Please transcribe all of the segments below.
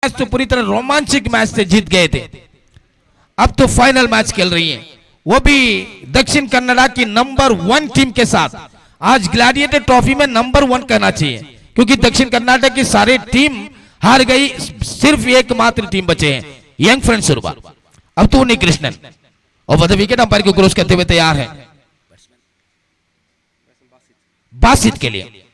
Match तो पूरी तरह रोमांचक मैच से जीत गए थे। अब तो फाइनल मैच खेल रही हैं, वो भी दक्षिण कन्नड़ा की नंबर 1 टीम के साथ। आज ग्लैडिएटर ट्रॉफी में नंबर 1 कहना चाहिए, क्योंकि दक्षिण कर्नाटक की सारी टीम हार गई, सिर्फ एकमात्र टीम बचे हैं यंग फ्रेंड्स सुरबा। अब तो उन्नी कृष्णन और वह विकेट अंपायर को क्रॉस करते हुए तैयार है बासित के लिए।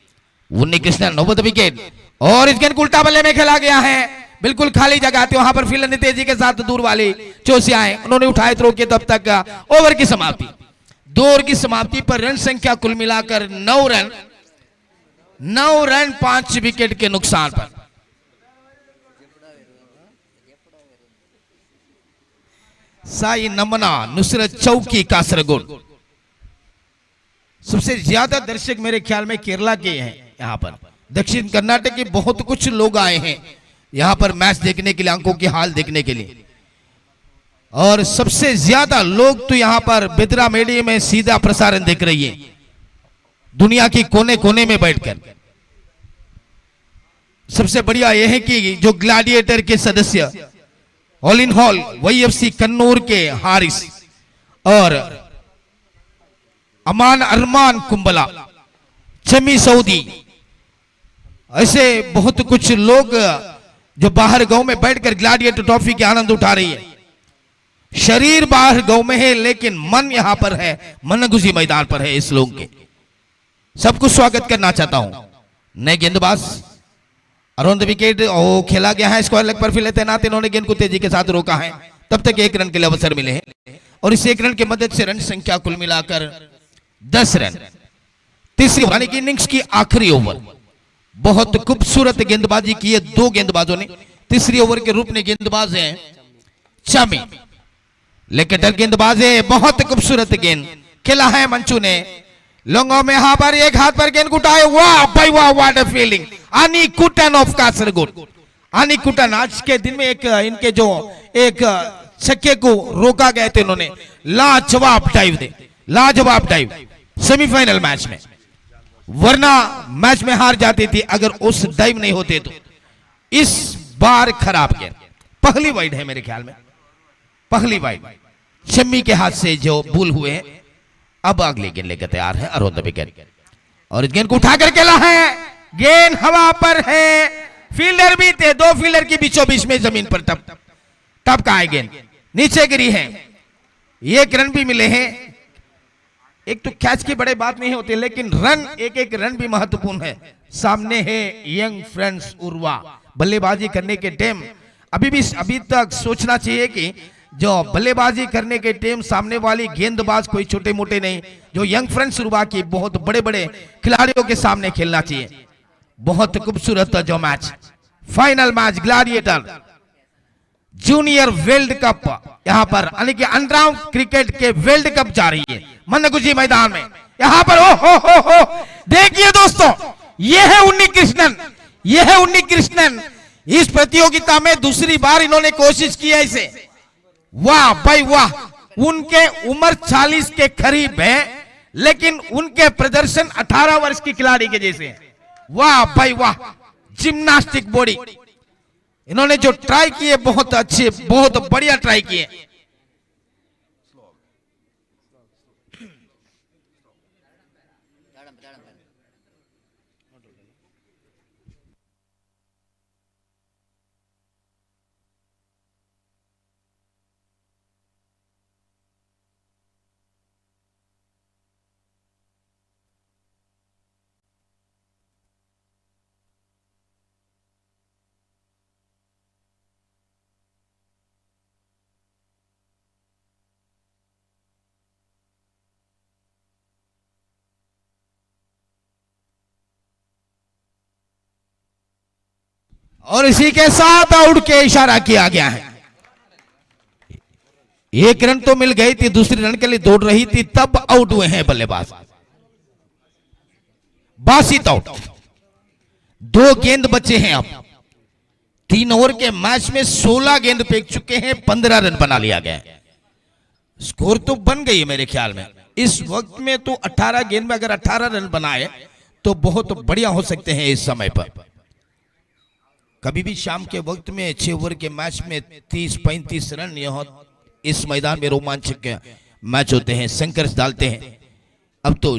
उन्नी कृष्णन ओवर द विकेट और इस गेंद को उल्टा बल्ले में खेला गया है, बिल्कुल खाली जगह थी, वहां पर फील्डर ने तेजी के साथ दूर वाली चौसियाएं उन्होंने उठाए थ्रो किए। तब तक ओवर की समाप्ति, 2 ओवर की समाप्ति पर रन संख्या कुल मिलाकर 9 रन 5 विकेट के नुकसान पर। साई नमना नुसरत चौकी कासरगोड। सबसे ज्यादा दर्शक मेरे ख्याल में केरला के हैं। यहां पर दक्षिण कर्नाटक के बहुत कुछ लोग आए हैं यहां पर मैच देखने के लिए, अंकों की हाल देखने के लिए। और सबसे ज्यादा लोग तो यहां पर बेदरा मीडिया में सीधा प्रसारण देख रही है, दुनिया की कोने कोने में बैठकर। सबसे बढ़िया यह है कि जो ग्लैडिएटर के सदस्य all in hall YFC Kannur के हारिस और अमान अरमान कुंबला, चमी सऊदी, ऐसे बहुत कुछ लोग जो बाहर गांव में बैठकर ग्लैडिएटर ट्रॉफी के आनंद उठा रही है। शरीर बाहर गांव में है लेकिन मन यहां पर है, मनगुजी मैदान पर है इस लोग के। सबको स्वागत करना चाहता हूं। नए गेंदबाज अराउंड द विकेट खेला गया है, स्क्वायर लेग पर फील्डर तैनात, इन्होंने गेंद को तेजी के साथ रोका है। तब तक 1 रन के लिए अवसर मिले हैं और इस 1 रन की मदद से रन संख्या कुल मिलाकर 10 रन। तीसरी यानी कि इनिंग्स की आखिरी ओवर, बहुत खूबसूरत गेंदबाजी की है 2 गेंदबाजों ने। तीसरी ओवर के रूप में गेंदबाज हैं चामी, लेकेटर गेंदबाज है, बहुत खूबसूरत गेंद खेला है मंचू ने। लोंगों में यहां पर एक हाथ पर गेंद उठाए, वाह भाई वाह, व्हाट अ फील्डिंग। आनी कुटन ऑफ कासरगोड। आनी कुटन आज के दिन में इनके जो एक छक्के को रोका गए थे इन्होंने, लाजवाब डाइव दे, लाजवाब डाइव सेमीफाइनल मैच में, वरना मैच में हार जाती थी अगर उस डाइव नहीं होते तो। इस बार खराब गेंद, पहली वाइड है मेरे ख्याल में, पहली वाइड शम्मी के हाथ से जो भूल हुए हैं। अब अगली गेंद लेकर तैयार है अराउंड द विकेट और इस गेंद को उठाकर खेला है, गेंद हवा पर है, फील्डर भी थे, 2 फील्डर की बीचों बीच में जमीन पर तब का है गेंद नीचे गिरी है। 1 रन भी मिले हैं। एक तो कैच की बड़े बात नहीं होती, लेकिन रन एक रन भी महत्वपूर्ण है। सामने है यंग फ्रेंड्स उर्वा, बल्लेबाजी करने के टाइम अभी तक सोचना चाहिए कि जो बल्लेबाजी करने के टाइम सामने वाली गेंदबाज कोई छोटे मोटे नहीं, जो यंग फ्रेंड्स उर्वा की बहुत बड़े बड़े खिलाड़ियों के सामने खेलना चाहिए। बहुत खूबसूरत जो match, final match gladiator junior world cup, यहां पर यानी कि अंडर क्रिकेट के वर्ल्ड कप जा रही है मनगुजी मैदान में। यहां पर हो देखिए दोस्तों, यह है उन्नी कृष्णन, यह है उन्नी कृष्णन। इस प्रतियोगिता में दूसरी बार इन्होंने कोशिश की है इसे, वाह भाई वाह। उनके उम्र 40 के करीब है, लेकिन उनके प्रदर्शन 18 वर्ष की खिलाड़ी के जैसे हैं। वाह भाई वाह, जिम्नास्टिक बॉडी, इन्होंने जो ट्राई किए बहुत अच्छे, बहुत बढ़िया ट्राई किए। और इसी के साथ आउट के इशारा किया गया है। 1 रन तो मिल गई थी, दूसरी रन के लिए दौड़ रही थी, तब आउट हुए हैं बल्लेबाज। बासित आउट, 2 गेंद बचे हैं। अब 3 ओवर के मैच में 16 गेंद फेंक चुके हैं, 15 रन बना लिया गया। स्कोर तो बन गई है मेरे ख्याल में इस वक्त में, तो 18 गेंद में अगर 18 रन बनाए तो बहुत बढ़िया हो सकते हैं इस समय पर। कभी भी शाम के वक्त में 6 ओवर के मैच में 30-35 रन यह इस मैदान में रोमांचक मैच होते हैं, संघर्ष डालते हैं। अब तो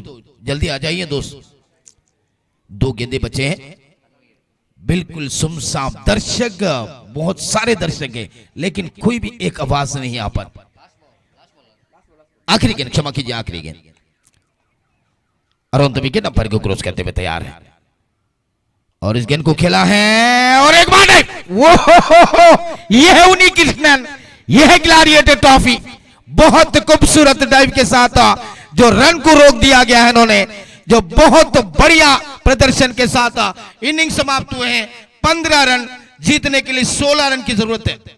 जल्दी आ जाइए दोस्त, 2 गेंदे बचे हैं, बिल्कुल सुमसाम, दर्शक बहुत सारे दर्शक हैं लेकिन कोई भी एक आवाज नहीं यहाँ पर। आखिरी गेंद, क्षमा कीजिए, आखिरी गेंद। अरुण विकेट अंपायर को क्रॉस करते हुए तैयार है और इस गेंद को खेला है और एक बार वो ये है उन्हीं कृष्णन, ये है ग्लैडिएटर ट्रॉफी। बहुत खूबसूरत डाइव के साथ जो रन को रोक दिया गया है इन्होंने, जो बहुत बढ़िया प्रदर्शन के साथ इनिंग समाप्त हुए हैं। 15 रन जीतने के लिए 16 रन की जरूरत है।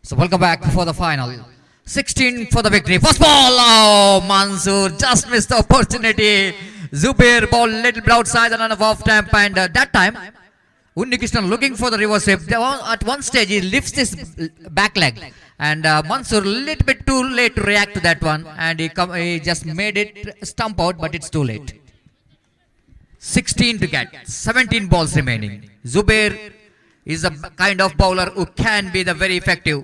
So welcome back for the final. 16 for the victory. First ball. Oh, Mansoor just missed the opportunity. Zubair ball little bit outside the run of off temp, and that time Unnikrishnan looking for the reverse sweep. At one stage he lifts his back leg, and Mansoor little bit too late to react to that one, and he just made it stump out, but it's too late. 16 to get, 17 balls remaining. Zubair is a kind of bowler who can be the very effective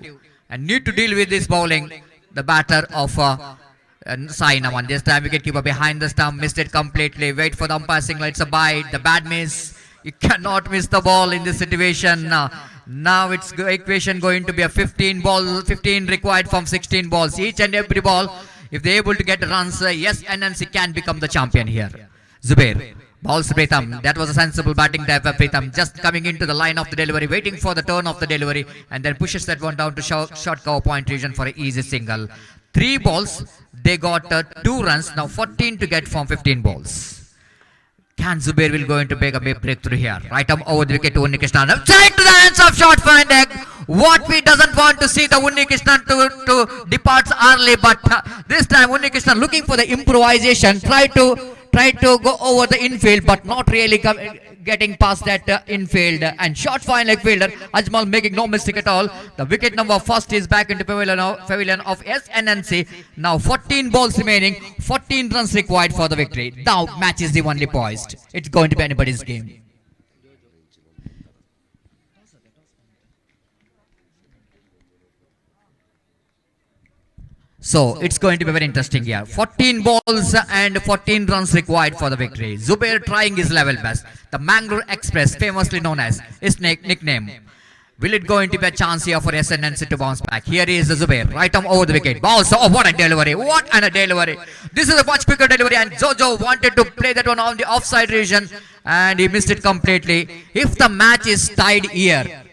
and need to deal with this bowling. The batter of Sai Naman. This time wicketkeeper behind the stump, missed it completely. Wait for the umpire signal. It's a bite. The bad miss. You cannot miss the ball in this situation. Now it's equation going to be a 15 required from 16 balls. Each and every ball, if they're able to get runs, yes, NNC can become the champion here. Zubair. Balls Pritham. That was a sensible batting dive for Pritham. Just coming into the line of the delivery, waiting for the turn of the delivery, and then pushes that one down to short cover point region for an easy single. 3 balls. They got 2 runs. Now 14 to get from 15 balls. Can Zubair will going to make a big breakthrough here. Right arm over the wicket to Unnikrishnan. Straight to the hands of short fine egg. What we doesn't want to see the Unnikrishnan to depart early, but this time Unnikrishnan looking for the improvisation. Try to go over the infield, but not really getting past that infield. And short fine leg fielder Ajmal making no mistake at all. The wicket number first is back into pavilion of SNNC. Now 14 balls remaining, 14 runs required for the victory. Now match is evenly poised. It's going to be anybody's game. So it's going to be very interesting here. 14 balls and 14 runs required for the victory. Zubair trying his level best. The Mangalore Express, famously known as his nickname. Will it going to be a chance here for SNNC to bounce back? Here is Zubair, right arm over the wicket. Balls, oh what a delivery, what a delivery. This is a much quicker delivery, and Jojo wanted to play that one on the offside region and he missed it completely. If the match is tied here,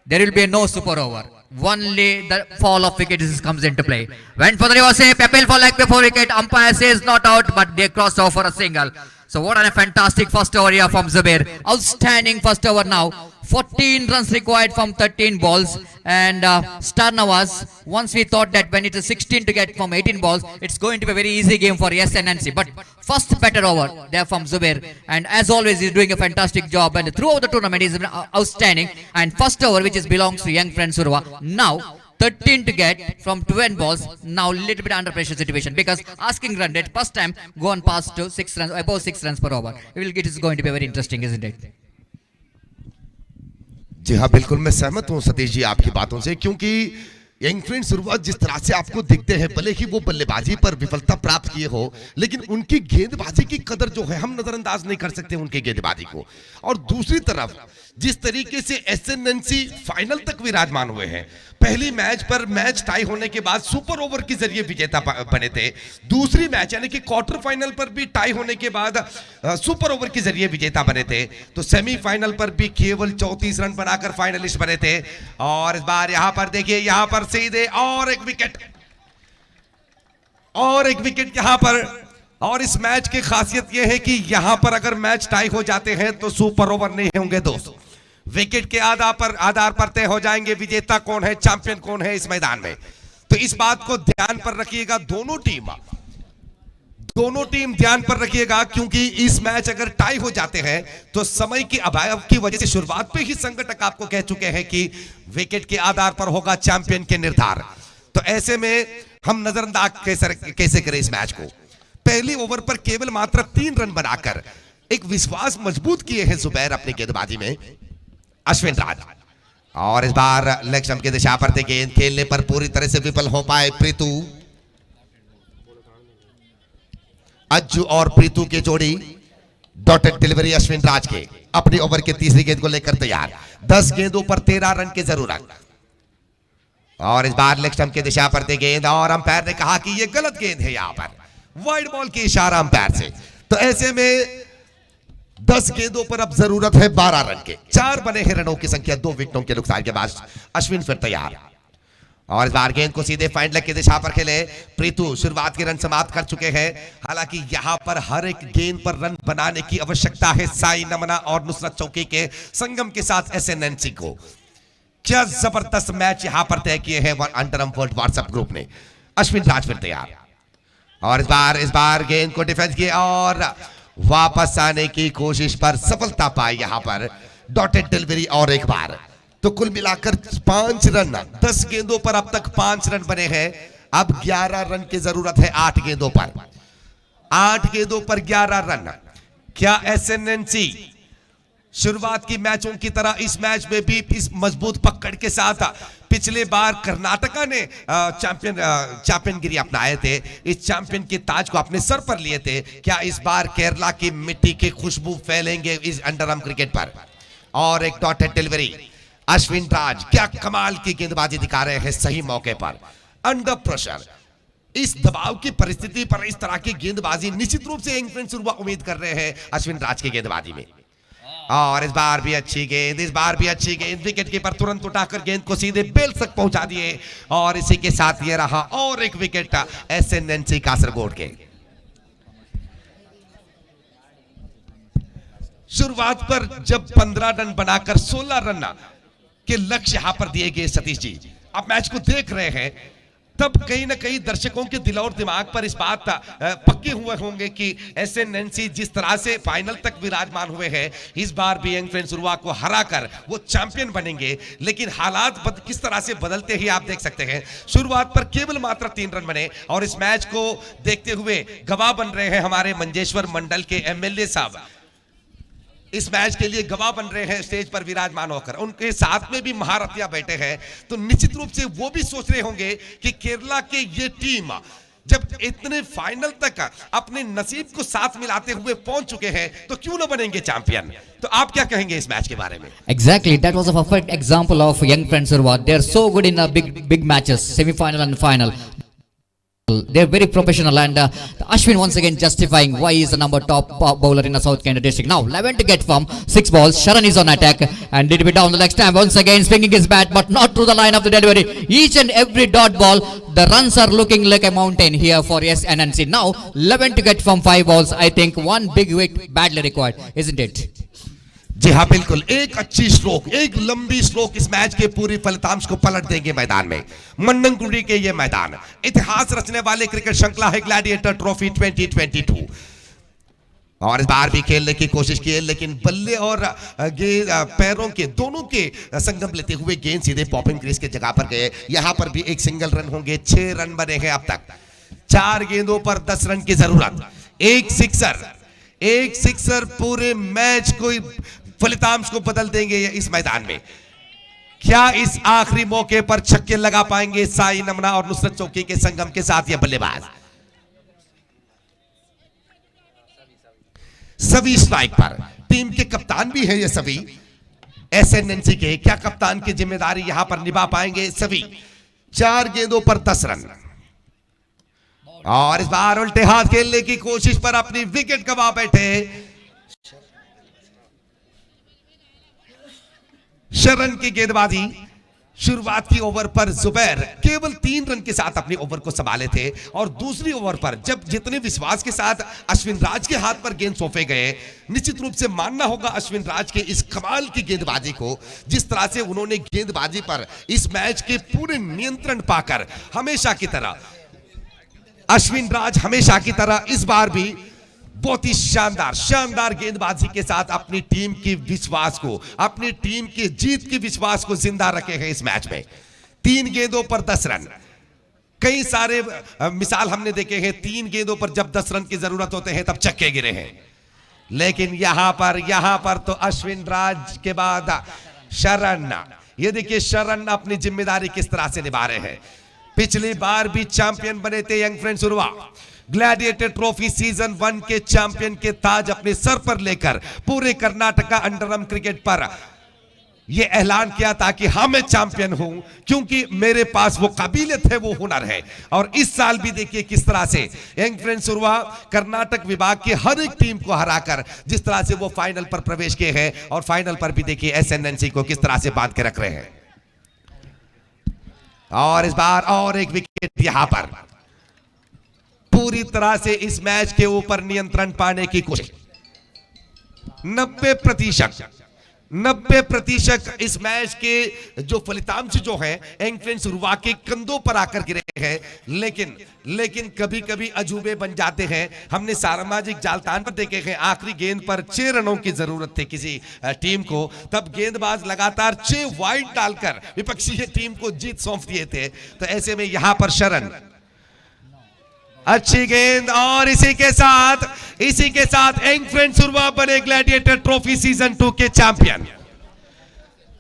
there will be no super over. only the fall of wickets comes into play. Went for the reverse, Pepil for leg before wicket. Umpire says not out, but they cross over for a single. So what a fantastic first over here from Zubair. Outstanding first over now. 14 runs required from 13 balls. And Starnavas, once we thought that when it is 16 to get from 18 balls, it's going to be a very easy game for SNNC. But first better over there from Zubair. And as always, he's doing a fantastic job. And throughout the tournament, he's been outstanding. And first over, which is belongs to young friend Surwa. Now, 13 to get from 12 balls. Now little bit under pressure situation because asking run rate first time gone past to 6 runs, above 6 runs per over. It is going to be very interesting, isn't it? जी हाँ, बिल्कुल मैं सहमत हूँ सतीश जी आपकी बातों से, क्योंकि young friend शुरुआत जिस तरह से आपको दिखते हैं, भले ही वो बल्लेबाजी पर विफलता प्राप्त किए हो, लेकिन उनकी गेंदबाजी की कदर जो है हम नजरअंदाज नहीं कर सकते उनकी गेंदबाजी को। और दूसरी तरफ जिस तरीके से एसएनएनसी फाइनल तक विराजमान हुए हैं, पहली मैच पर मैच टाई होने के बाद सुपर ओवर के जरिए विजेता बने थे, दूसरी मैच यानी कि क्वार्टर फाइनल पर भी टाई होने के बाद सुपर ओवर के जरिए विजेता बने थे, तो सेमीफाइनल पर भी केवल 34 रन बनाकर फाइनलिस्ट बने थे। और इस बार यहां पर देखिए, यहां पर सीधे और एक विकेट यहां पर। और इस मैच की खासियत यह है कि यहां पर अगर मैच टाई हो जाते हैं तो सुपर ओवर नहीं होंगे दोस्तों, विकेट के आधार पर तय हो जाएंगे विजेता कौन है, चैंपियन कौन है इस मैदान में। तो इस बात को ध्यान पर रखिएगा, दोनों टीम ध्यान पर रखिएगा, क्योंकि इस मैच अगर टाई हो जाते हैं तो समय के अभाव की वजह से शुरुआत पे ही संगठक आपको कह चुके हैं कि विकेट के आधार पर होगा चैंपियन के निर्धार। तो ऐसे में हम नजरअंदाज कैसे करें इस मैच को। पहली ओवर पर केवल मात्र 3 रन बनाकर एक विश्वास मजबूत किए हैं जुबैर अपनी गेंदबाजी में अश्विन राज। और इस बार लेग स्टंप की दिशा पर गेंद खेलने पर पूरी तरह से विफल हो पाए प्रीतू। अज्जू और प्रीतू की जोड़ी, डॉटेड डिलीवरी अश्विन राज के अपनी ओवर के तीसरी गेंद को लेकर तैयार। 10 गेंदों पर 13 रन की जरूरत। और इस बार लेग स्टंप की दिशा पर गेंद, और अंपायर ने कहा कि यह गलत गेंद है, यहां पर वाइड बॉल की इशारा अंपायर से। तो ऐसे में 10 गेंदों पर अब जरूरत है 12 रन के। 4 बने हैं रनों की संख्या 2 विकेटों के नुकसान के बाद। अश्विन फिर तैयार, और इस बार गेंद को सीधे फाइंड लेग की दिशा पर खेले प्रीतू। शुरुआत के रन समाप्त कर चुके हैं, हालांकि यहां पर हर एक गेंद पर रन बनाने की आवश्यकता है साई नमना और नुसरत चौकी के संगम के साथ एसएनएनसी को। क्या जबरदस्त मैच यहां पर तय किए हैं अंडरम वर्ल्ड व्हाट्सएप ग्रुप ने। अश्विन राज फिर तैयार, और इस बार गेंद को डिफेंस किया और वापस आने की कोशिश पर सफलता पाई यहां पर डॉटेड डिलीवरी। और एक बार तो कुल मिलाकर 5 रन, 10 गेंदों पर अब तक 5 रन बने हैं। अब 11 रन की जरूरत है 8 गेंदों पर। 8 गेंदों पर 11 रन। क्या एसएनएनसी शुरुआत की मैचों की तरह इस मैच में भी इस मजबूत पकड़ के साथ, पिछले बार कर्नाटका ने चैंपियनगिरी अपनाए थे, इस चैंपियन के ताज को अपने सर पर लिए थे, क्या इस बार केरला की मिट्टी की खुशबू फैलेंगे इस अंडरआर्म क्रिकेट पर। और एक डॉटेड डिलीवरी अश्विन राज, क्या कमाल की गेंदबाजी दिखा रहे हैं सही मौके पर अंडर प्रेशर। इस दबाव की परिस्थिति पर इस तरह की गेंदबाजी निश्चित रूप से यंग फ्रेंड्स उम्मीद कर रहे हैं अश्विन राज की गेंदबाजी में। और इस बार भी अच्छी गेंद, विकेट कीपर तुरंत उठाकर गेंद को सीधे बेल तक पहुंचा दिए, और इसी के साथ ये रहा और एक विकेट एसएनएनसी कासरगोड के। शुरुआत पर जब 15 रन बनाकर 16 रन के लक्ष्य यहां पर दिए गए सतीश जी, आप मैच को देख रहे हैं, तब कहीं ना कहीं दर्शकों के दिल और दिमाग पर इस बात पक्के हुए होंगे कि एसएनएनसी जिस तरह से फाइनल तक विराजमान हुए हैं, इस बार भी यंग फ्रेंड्स उरुवा को हराकर वो चैंपियन बनेंगे। लेकिन हालात किस तरह से बदलते ही आप देख सकते हैं। शुरुआत पर केवल मात्र 3 रन बने, और इस मैच को देखते हुए गवाह बन रहे हैं हमारे मंजेश्वर मंडल के एमएलए साहब। इस मैच के लिए गवाह बन रहे हैं स्टेज पर विराजमान होकर, उनके साथ में भी महारथिया बैठे हैं। तो निश्चित रूप से वो भी सोच रहे होंगे कि केरला के ये टीम जब इतने फाइनल तक अपने नसीब को साथ मिलाते हुए पहुंच चुके हैं, तो क्यों ना बनेंगे चैंपियन। तो आप क्या कहेंगे इस मैच के बारे में? Exactly, that was a perfect example of young friends Urwa. They are so good in big matches, semi-final and final. They're very professional, and Ashwin once again justifying why he is the number top bowler in the South Canada district. Now 11 to get from 6 balls. Sharan is on attack and did be down the leg stamp once again, swinging his bat, but not through the line of the delivery. Each and every dot ball, the runs are looking like a mountain here for SNNC. Now 11 to get from 5 balls. I think one big wicket badly required, isn't it? जी हाँ बिल्कुल, एक अच्छी stroke, एक लंबी stroke इस match के पूरी फलितांश को पलट देंगे मैदान में। मंडनगुडी के ये मैदान इतिहास रचने वाले क्रिकेट श्रृंखला है ग्लैडिएटर ट्रॉफी 2022 और इस बार भी खेलने की कोशिश की है, लेकिन बल्ले और पैरों के दोनों के संगम लेते हुए गेंद सीधे पॉपिंग क्रीज के जगह पर गए। यहां पर भी एक सिंगल रन होंगे। 6 रन बने हैं अब तक। 4 गेंदों पर 10 रन की जरूरत। एक सिक्सर पूरे मैच को फलितांश को बदल देंगे इस मैदान में। क्या इस आखिरी मौके पर छक्के लगा पाएंगे साई नमना और नुसरत चौकी के संगम के साथ ये बल्लेबाज? सभी स्ट्राइक पर। टीम के कप्तान भी हैं ये सभी एसएनएनसी के। क्या कप्तान की जिम्मेदारी यहां पर निभा पाएंगे सभी? 4 गेंदों पर 10 रन और इस बार उल्टे हाथ खेलने की कोशिश पर अपनी विकेट गंवा बैठे शरण की गेंदबाजी। शुरुआत की ओवर पर जुबैर केवल 3 रन के साथ अपनी ओवर को संभाले थे और दूसरी ओवर पर जब जितने विश्वास के साथ अश्विन राज के हाथ पर गेंद सौंपे गए, निश्चित रूप से मानना होगा अश्विन राज के इस कमाल की गेंदबाजी को। जिस तरह से उन्होंने गेंदबाजी पर इस मैच के पूरे नियंत्रण पाकर हमेशा की तरह अश्विन राज हमेशा की तरह इस बार भी बहुत ही शानदार गेंदबाजी के साथ अपनी टीम की विश्वास को, अपनी टीम की जीत की विश्वास को जिंदा रखे हैं इस मैच में। 3 गेंदों पर 10 रन। कई सारे मिसाल हमने देखे हैं, 3 गेंदों पर जब 10 रन की जरूरत होते हैं तब छक्के गिरे हैं, लेकिन यहां पर तो अश्विन राज के बाद शरण। ये देखिए शरण अपनी जिम्मेदारी किस तरह से निभा रहे हैं। पिछली बार भी चैंपियन बने थे young friends Urva. Gladiator trophy season 1 के चैंपियन के ताज अपने सर पर लेकर पूरे कर्नाटका अंडरआर्म क्रिकेट पर यह ऐलान किया था कि हाँ मैं चैंपियन हूं क्योंकि मेरे पास वो काबिलियत है, वो हुनर है। और इस साल भी देखिए किस तरह से यंग फ्रेंड्स उर्वा कर्नाटक विभाग की हर एक टीम को हराकर जिस तरह से वो फाइनल पर प्रवेश किए हैं और फाइनल पर भी देखिए एसएनएनसी को किस तरह से बांध के रख रहे हैं। और इस बार और एक विकेट यहां पर पूरी तरह से इस मैच के ऊपर नियंत्रण पाने की कोशिश। 90% इस मैच के जो फलितांश जो है यंग फ्रेंड्स उर्वा के कंधों पर आकर गिरे हैं, लेकिन कभी कभी अजूबे बन जाते हैं। हमने सामाजिक जालतान पर देखे हैं, आखिरी गेंद पर 6 रनों की जरूरत थी किसी टीम को, तब गेंदबाज लगातार 6 वाइड डालकर विपक्षी टीम को जीत सौंप दिए थे। तो ऐसे में यहां पर शरण अच्छी गेंद और इसी के साथ यंग फ्रेंड्स उर्वा बने ग्लैडिएटर ट्रॉफी सीजन 2 के champion.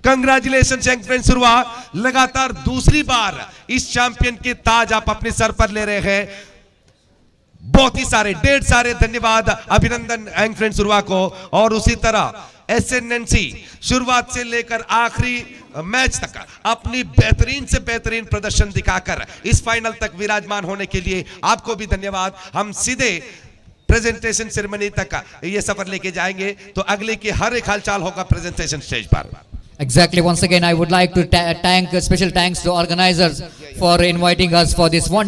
Congratulations young friends Urva, लगातार दूसरी बार इस चैंपियन के ताज आप अपने सर पर ले रहे हैं। बहुत ही ढेर सारे धन्यवाद, अभिनंदन यंग फ्रेंड्स उर्वा को। और उसी तरह एसएनएनसी शुरुआत से लेकर आखिरी मैच तक अपनी बेहतरीन से बेहतरीन प्रदर्शन दिखाकर इस फाइनल तक विराजमान होने के लिए आपको भी धन्यवाद। हम सीधे प्रेजेंटेशन सेरेमनी तक ये सफर लेके जाएंगे, तो अगले की हर एक हालचाल होगा प्रेजेंटेशन स्टेज पर। Exactly. Once again, I would like to thank special thanks to organizers for inviting us for this one.